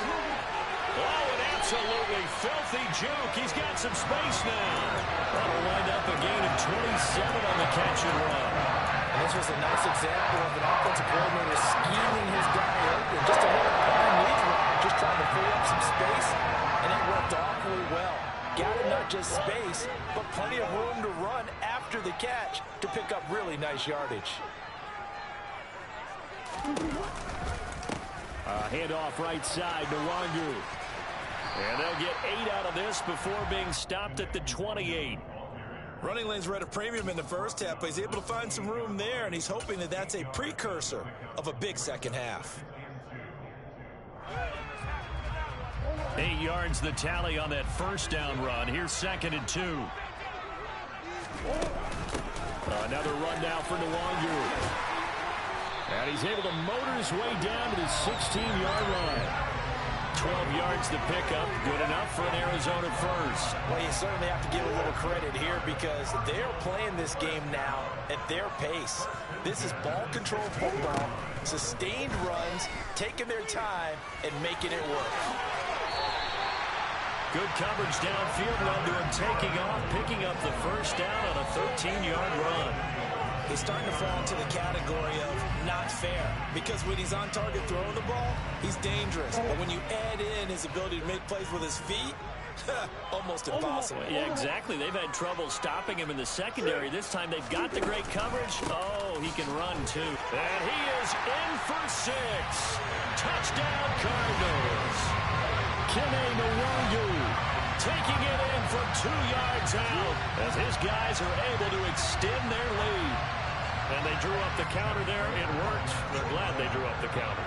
Oh, an absolutely filthy juke. He's got some space now. That'll wind up a gain of 27 on the catch and run. And this was a nice example of an offensive coordinator scheming his guy open. Just a little underneath him, just trying to free up some space, and it worked awfully well. Got him not just space, but plenty of room to run after the catch to pick up really nice yardage. Handoff right side to Wangu. And they'll get 8 out of this before being stopped at the 28. Running lanes were at a premium in the first half, but he's able to find some room there, and he's hoping that that's a precursor of a big second half. 8 yards the tally on that first down run. Here's 2nd and 2. Another run now for Nwangu. And he's able to motor his way down to the 16-yard line. 12 yards the pickup. Good enough for an Arizona first. Well, you certainly have to give a little credit here because they're playing this game now at their pace. This is ball control football, sustained runs, taking their time, and making it work. Good coverage downfield led to him taking off, picking up the first down on a 13-yard run. He's starting to fall into the category of not fair because when he's on target throwing the ball, he's dangerous. But when you add in his ability to make plays with his feet, almost impossible. Yeah, exactly. They've had trouble stopping him in the secondary. This time they've got the great coverage. Oh, he can run too. And he is in for 6. Touchdown Cardinals. Kene Nwangu taking it in from 2 yards out as his guys are able to extend their lead. And they drew up the counter there. It worked. They're glad they drew up the counter.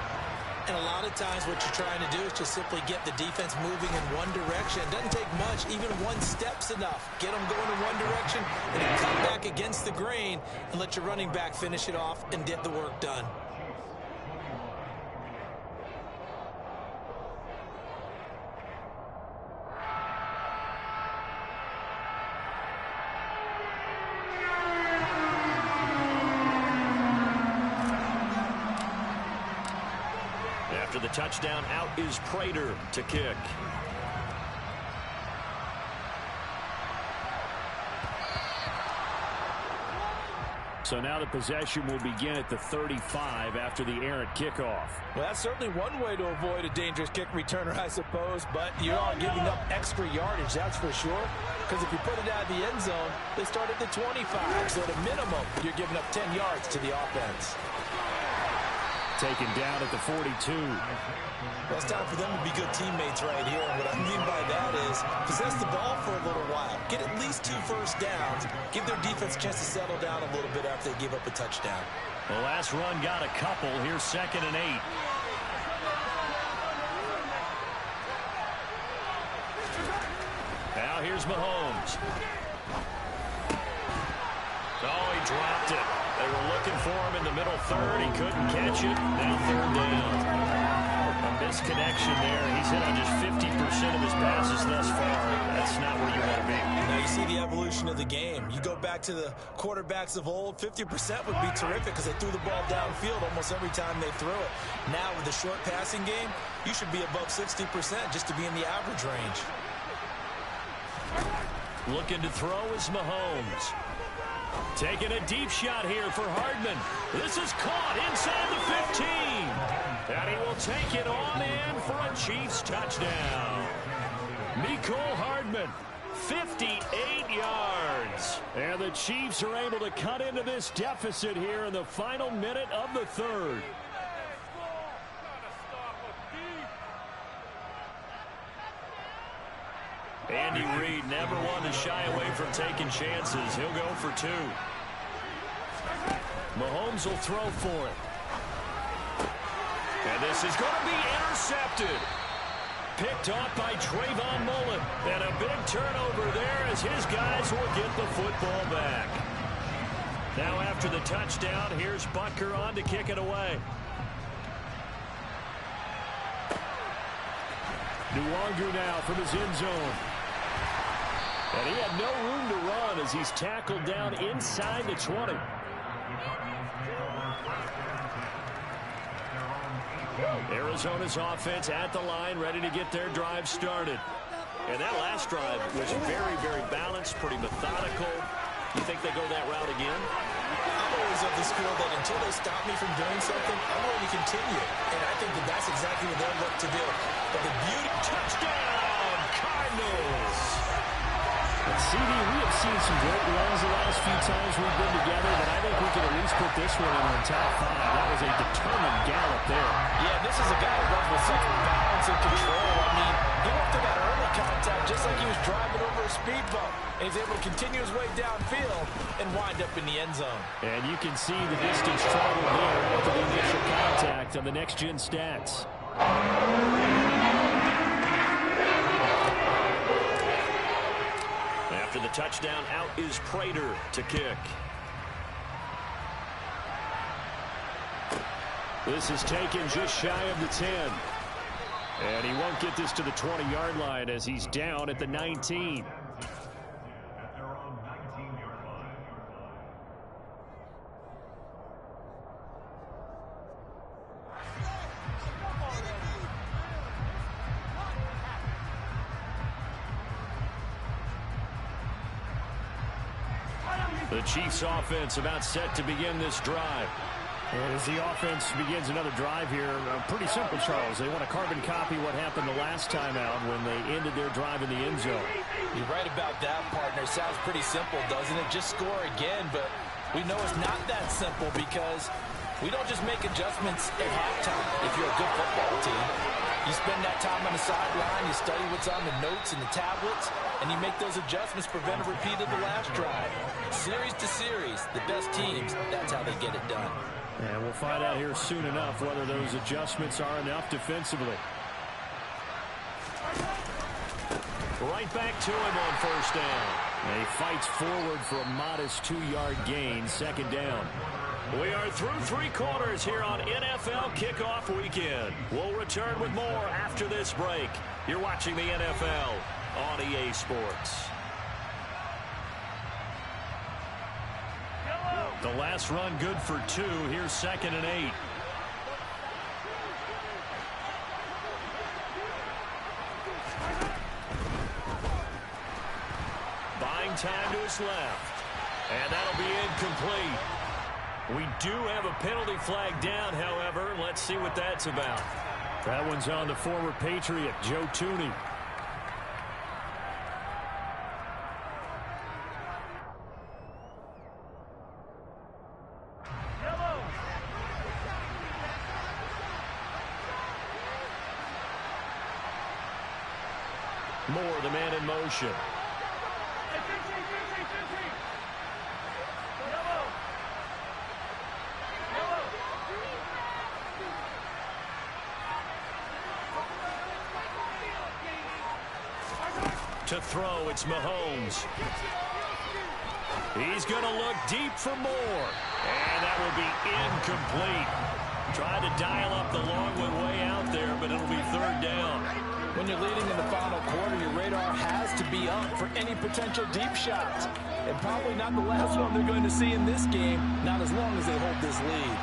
And a lot of times what you're trying to do is just simply get the defense moving in one direction. It doesn't take much. Even one step's enough. Get them going in one direction and then come back against the grain and let your running back finish it off and get the work done. After the touchdown, out is Prater to kick. So now the possession will begin at the 35 after the errant kickoff. Well, that's certainly one way to avoid a dangerous kick returner, I suppose, but you are giving up extra yardage, that's for sure. Because if you put it out of the end zone, they start at the 25. So at a minimum, you're giving up 10 yards to the offense. Taken down at the 42. Well, it's time for them to be good teammates right here. And what I mean by that is possess the ball for a little while. Get at least 2 first downs. Give their defense a chance to settle down a little bit after they give up a touchdown. The last run got a couple. Here's 2nd and 8. Now here's Mahomes. Oh, he dropped it. They were looking for him in the middle third. He couldn't catch it. Now 3rd down. A misconnection there. He's hit on just 50% of his passes thus far. That's not where you want to be. Now you see the evolution of the game. You go back to the quarterbacks of old, 50% would be terrific because they threw the ball downfield almost every time they threw it. Now with the short passing game, you should be above 60% just to be in the average range. Looking to throw is Mahomes. Taking a deep shot here for Hardman. This is caught inside the 15. And he will take it on in for a Chiefs touchdown. Mecole Hardman, 58 yards. And the Chiefs are able to cut into this deficit here in the final minute of the 3rd. Andy Reid never one to shy away from taking chances. He'll go for 2. Mahomes will throw for it. And this is going to be intercepted. Picked off by Trayvon Mullen. And a big turnover there as his guys will get the football back. Now after the touchdown, here's Butker on to kick it away. Nwangu now from his end zone. And he had no room to run as he's tackled down inside the 20. Arizona's offense at the line, ready to get their drive started. And that last drive was very, very balanced, pretty methodical. You think they go that route again? I'm always of the school that until they stop me from doing something, I'm going to continue. And I think that that's exactly what they'll look to do. But the beauty... Touchdown, Cardinals! And CD, we have seen some great runs the last few times we've been together, but I think we can at least put this one in our top 5. That was a determined gallop there. Yeah, this is a guy who runs with such balance and control. I mean, he went through that early contact just like he was driving over a speed bump. And he's able to continue his way downfield and wind up in the end zone. And you can see the distance traveled there after the initial contact on the next-gen stats. After the touchdown, out is Prater to kick. This is taken just shy of the 10. And he won't get this to the 20-yard line as he's down at the 19. The Chiefs offense about set to begin this drive. And as the offense begins another drive here, pretty simple, Charles. They want to carbon copy what happened the last time out when they ended their drive in the end zone. You're right about that, partner. Sounds pretty simple, doesn't it? Just score again, but we know it's not that simple because we don't just make adjustments at halftime if you're a good football team. You spend that time on the sideline, you study what's on the notes and the tablets, and you make those adjustments, prevent a repeat of the last drive. Series to series, the best teams, that's how they get it done. And we'll find out here soon enough whether those adjustments are enough defensively. Right back to him on first down. And he fights forward for a modest 2-yard gain, second down. We are through 3 quarters here on NFL Kickoff Weekend. We'll return with more after this break. You're watching the NFL on EA Sports. The last run good for 2. Here's 2nd and 8. Buying time to his left. And that'll be incomplete. We do have a penalty flag down, however. Let's see what that's about. That one's on the former Patriot, Joe Thuney. Moore, the man in motion. To throw, it's Mahomes. He's going to look deep for Moore. And that will be incomplete. Tried to dial up the long one way out there, but it'll be 3rd down. When you're leading in the final quarter, your radar has to be up for any potential deep shots. And probably not the last one they're going to see in this game, not as long as they hold this lead.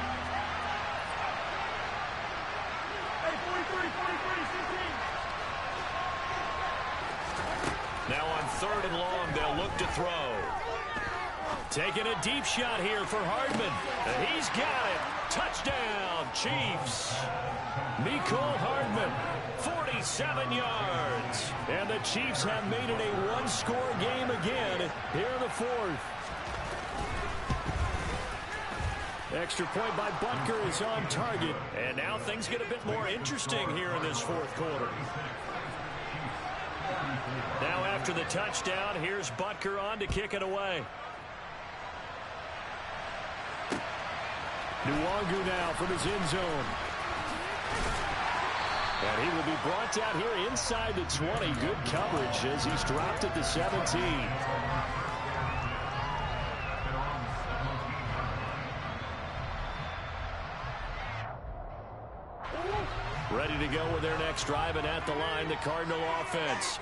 Now on 3rd and long, they'll look to throw. Taking a deep shot here for Hardman. And he's got it. Touchdown, Chiefs. Mecole Hardman, 47 yards. And the Chiefs have made it a 1-score game again here in the 4th. Extra point by Butker is on target. And now things get a bit more interesting here in this 4th quarter. Now after the touchdown, here's Butker on to kick it away. Nwangu now from his end zone. And he will be brought down here inside the 20. Good coverage as he's dropped at the 17. Ready to go with their next drive, and at the line, the Cardinal offense.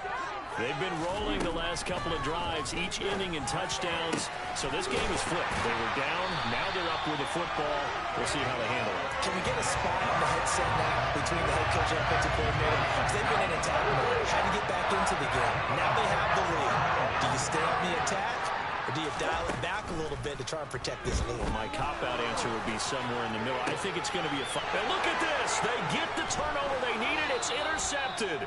They've been rolling the last couple of drives, each inning in touchdowns. So this game is flipped. They were down. Now they're up with the football. We'll see how they handle it. Can we get a spot on the headset now between the head coach and offensive coordinator? Because they've been in attack mode. How to get back into the game. Now they have the lead. Do you stay on the attack, or do you dial it back a little bit to try and protect this lead? Well, my cop-out answer would be somewhere in the middle. I think it's going to be a fight. And look at this. They get the turnover they needed. It's intercepted.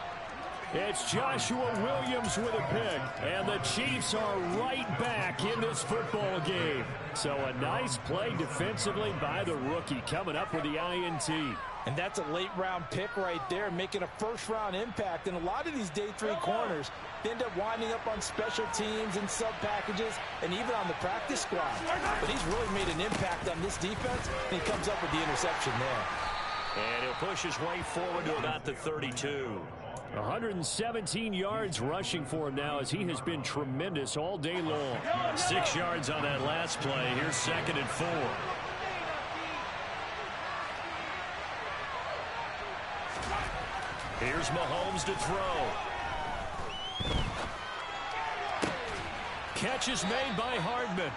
It's Joshua Williams with a pick, and the Chiefs are right back in this football game. So a nice play defensively by the rookie, coming up with the INT. And that's a late-round pick right there, making a first-round impact. And a lot of these day 3 corners end up winding up on special teams and sub-packages and even on the practice squad. But he's really made an impact on this defense, and he comes up with the interception there. And he'll push his way forward to about the 32. 117 yards rushing for him now, as he has been tremendous all day long. 6 yards on that last play. Here's 2nd and 4. Here's Mahomes to throw. Catch is made by Hardman.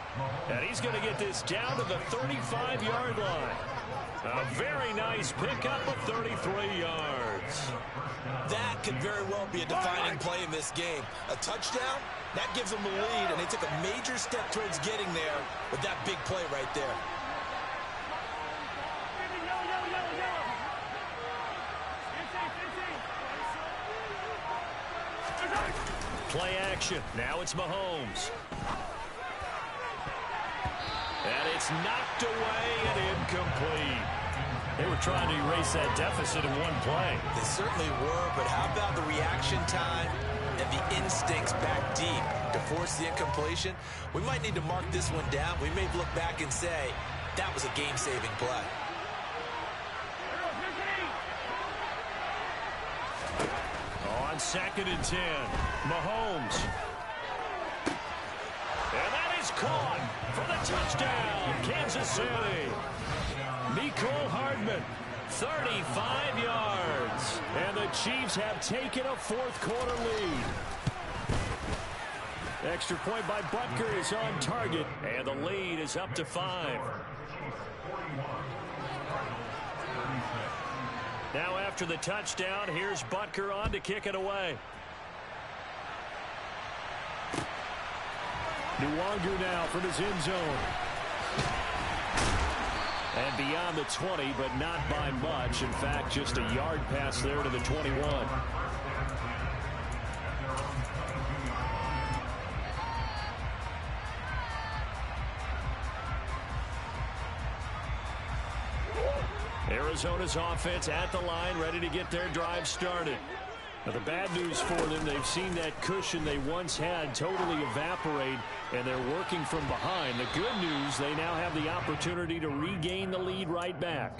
And he's going to get this down to the 35-yard line. A very nice pickup of 33 yards. That could very well be a defining play in this game. A touchdown, that gives them the lead, and they took a major step towards getting there with that big play right there. Play action. Now it's Mahomes. And it's knocked away and incomplete. They were trying to erase that deficit in one play. They certainly were, but how about the reaction time and the instincts back deep to force the incompletion? We might need to mark this one down. We may look back and say, that was a game-saving play. On 2nd and 10, Mahomes. And that is caught for the touchdown, Kansas City. Mecole Hardman, 35 yards. And the Chiefs have taken a fourth-quarter lead. Extra point by Butker is on target, and the lead is up to 5. Now after the touchdown, here's Butker on to kick it away. Nwangu now from his end zone. And beyond the 20, but not by much. In fact, just a yard pass there to the 21. Arizona's offense at the line, ready to get their drive started. Now, the bad news for them, they've seen that cushion they once had totally evaporate, and they're working from behind. The good news, they now have the opportunity to regain the lead right back.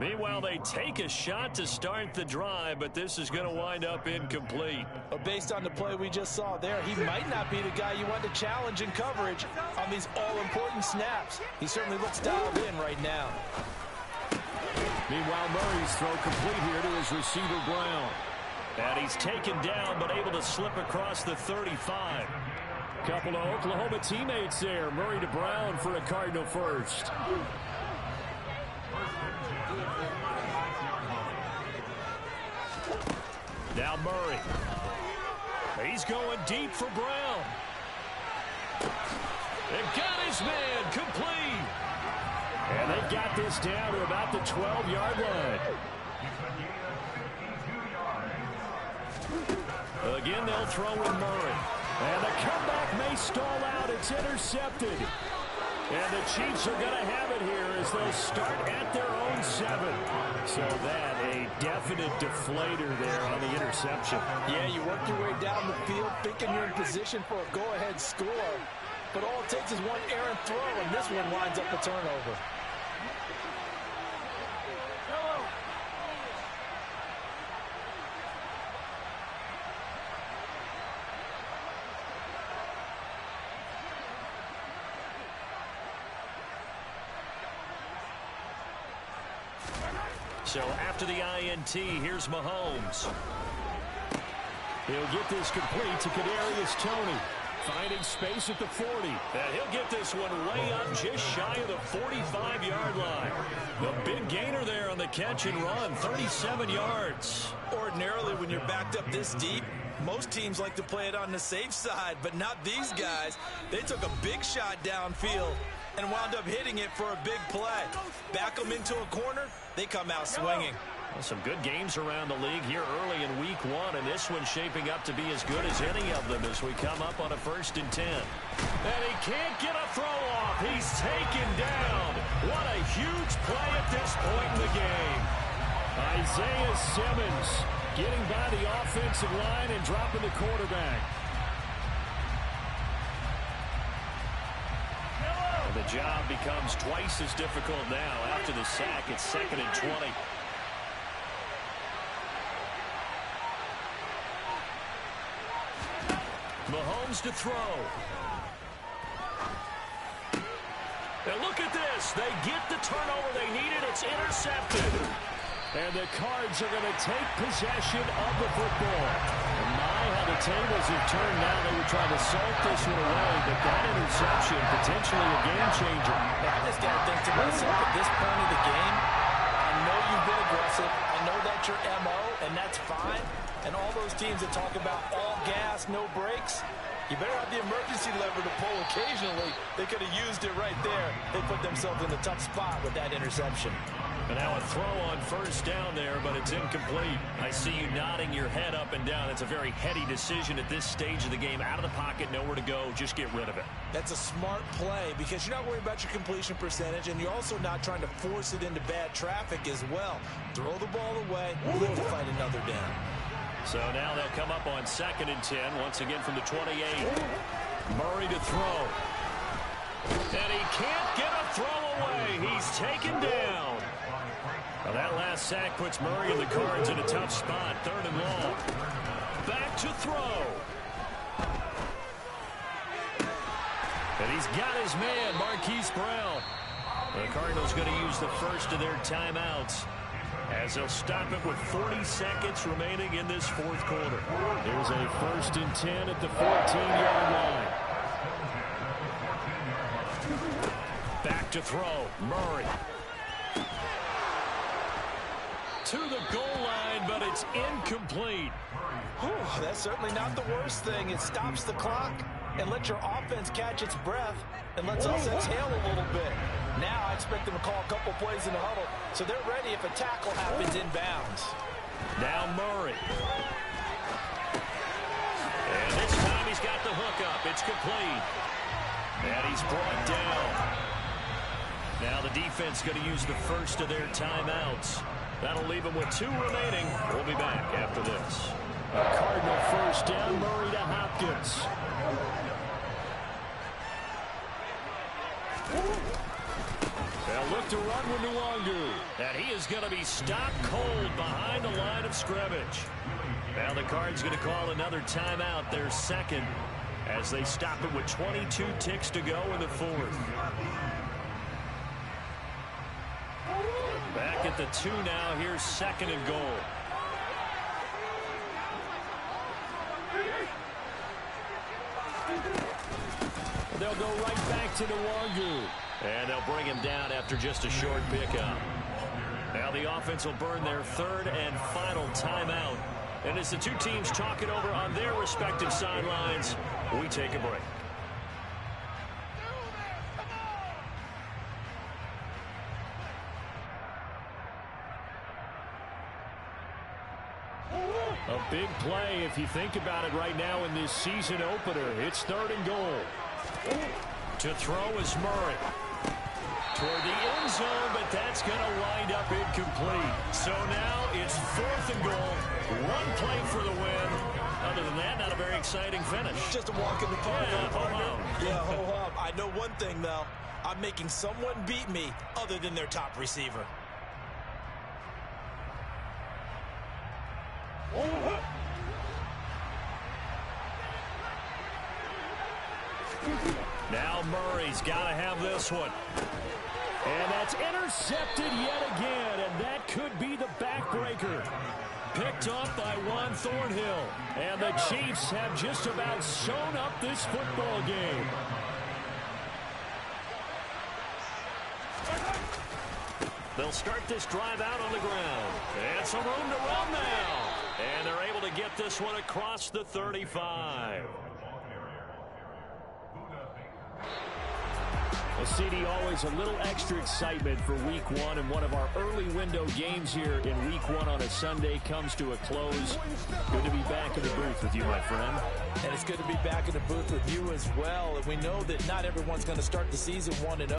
Meanwhile, they take a shot to start the drive, but this is going to wind up incomplete. But based on the play we just saw there, he might not be the guy you want to challenge in coverage on these all-important snaps. He certainly looks dialed in right now. Meanwhile, Murray's throw complete here to his receiver, Brown. And he's taken down, but able to slip across the 35. Couple of Oklahoma teammates there. Murray to Brown for a Cardinal first. Now Murray. He's going deep for Brown. And got his man complete. And they've got this down to about the 12-yard line. Again, they'll throw in Murray. And the comeback may stall out. It's intercepted. And the Chiefs are going to have it here as they'll start at their own 7. So that, a definite deflator there on the interception. Yeah, you work your way down the field thinking you're in position for a go-ahead score. But all it takes is one errant throw, and this one winds up a turnover. So after the INT, here's Mahomes. He'll get this complete to Kadarius Toney. Finding space at the 40. And he'll get this one way up just shy of the 45-yard line. The big gainer there on the catch and run, 37 yards. Ordinarily, when you're backed up this deep, most teams like to play it on the safe side, but not these guys. They took a big shot downfield and wound up hitting it for a big play. Back them into a corner, they come out swinging. Well, some good games around the league here early in week 1, and this one's shaping up to be as good as any of them as we come up on a 1st and 10. And he can't get a throw off. He's taken down. What a huge play at this point in the game. Isaiah Simmons getting by the offensive line and dropping the quarterback. And the job becomes twice as difficult now after the sack. It's 2nd and 20. Mahomes to throw. And look at this. They get the turnover they needed. It's intercepted. And the Cards are going to take possession of the football. And my, how the tables have turned now. They were trying to salt this one away, but that interception, potentially a game changer. I just got to think to myself, at this point of the game, I know you've been aggressive. I know that's your MO, and that's fine. And all those teams that talk about all gas, no brakes, you better have the emergency lever to pull occasionally. They could have used it right there. They put themselves in a tough spot with that interception. And now a throw on 1st down there, but it's incomplete. I see you nodding your head up and down. It's a very heady decision at this stage of the game. Out of the pocket, nowhere to go. Just get rid of it. That's a smart play because you're not worried about your completion percentage, and you're also not trying to force it into bad traffic as well. Throw the ball away, live to fight another down. So now they'll come up on 2nd and 10, once again from the 28. Murray to throw. And he can't get a throw away. He's taken down. Well, that last sack puts Murray and the Cards in a tough spot. 3rd and long. Back to throw. And he's got his man, Marquise Brown. The Cardinals going to use the first of their timeouts, as they'll stop it with 40 seconds remaining in this 4th quarter. There's a 1st and 10 at the 14-yard line. Back to throw. Murray. To the goal line, but it's incomplete. Whew, that's certainly not the worst thing. It stops the clock and lets your offense catch its breath and lets us exhale a little bit. Now I expect them to call a couple plays in the huddle, so they're ready if a tackle happens inbounds. Now Murray. And this time he's got the hook up. It's complete. And he's brought down. Now the defense going to use the first of their timeouts. That'll leave them with 2 remaining. We'll be back after this. A Cardinal 1st down, Murray to Hopkins. They'll look to run with Nwangu. And he is going to be stopped cold behind the line of scrimmage. Now the Cards going to call another timeout, their 2nd, as they stop it with 22 ticks to go in the 4th. Back at the 2 now. Here's 2nd and goal. They'll go right back to Nwangu. And they'll bring him down after just a short pickup. Now the offense will burn their 3rd and final timeout. And as the 2 teams talk it over on their respective sidelines, we take a break. A big play if you think about it right now in this season opener. It's 3rd and goal. To throw is Murray. Toward the end zone, but that's going to wind up incomplete. So now it's 4th and goal. 1 play for the win. Other than that, not a very exciting finish. Just a walk in the park. Yeah, ho-hum. I know one thing, though. I'm making someone beat me other than their top receiver. Now Murray's got to have this one. And that's intercepted yet again, and that could be the backbreaker. Picked off by Juan Thornhill. And the Chiefs have just about sewn up this football game. They'll start this drive out on the ground. And some room to run now. And they're able to get this one across the 35. Well, CD, always a little extra excitement for Week 1, and one of our early window games here in Week 1 on a Sunday comes to a close. Good to be back in the booth with you, my friend. And it's good to be back in the booth with you as well. And we know that not everyone's going to start the season 1-0.